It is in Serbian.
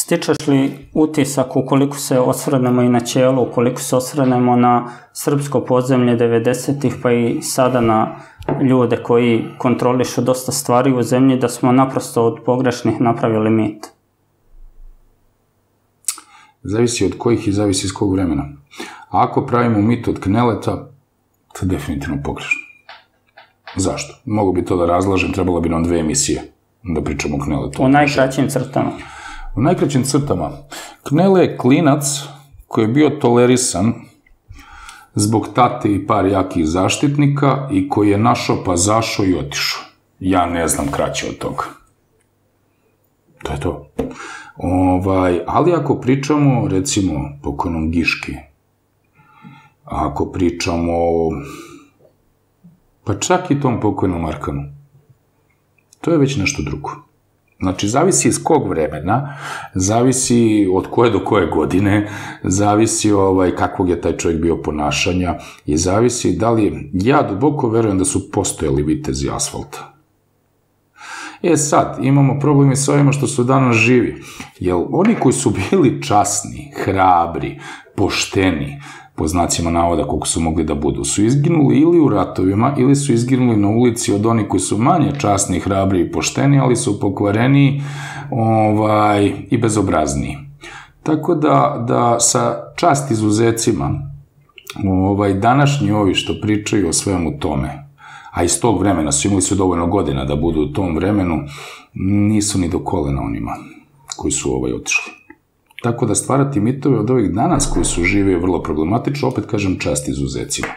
Stičeš li utisak ukoliko se osvrnemo i na Ćelu, ukoliko se osvrnemo na srpsko podzemlje 90-ih pa i sada na ljude koji kontrolišu dosta stvari u zemlji, da smo naprosto od pogrešnih napravili mit? Zavisi od kojih i zavisi iz kog vremena. Ako pravimo mit od Kneleta, to je definitivno pogrešno. Zašto? Mogu bi to da razlažem, trebalo bi nam 2 emisije da pričamo o Kneletu. U najkraćim crtama. U najkraćim crtama. Knele je klinac koji je bio tolerisan zbog tate i par jakih zaštitnika i koji je našao pa zašao i otišao. Ja ne znam kraće od toga. To je to. Ali ako pričamo, recimo, pokojnom Giški, ako pričamo pa čak i tom pokojnom Arkanu, to je već nešto drugo. Znači, zavisi iz kog vremena, zavisi od koje do koje godine, zavisi kakvog je taj čovjek bio ponašanja i zavisi da li, ja duboko verujem da su postojali vitezi asfalta. Sad, imamo problemi sa ovima što su danas živi, jer oni koji su bili časni, hrabri, pošteni, po znacima navoda koliko su mogli da budu, su izginuli ili u ratovima, ili su izginuli na ulici od onih koji su manje časni, hrabri i pošteni, ali su pokvareniji i bezobrazniji. Tako da sa čast izuzecima, današnji ovi što pričaju o svemu tome, a iz tog vremena imali su dovoljno godina da budu u tom vremenu, nisu ni do kolena onima koji su otišli. Tako da stvarati mitove od ovih danas koji su živi je vrlo problematično, opet kažem čast izuzecima.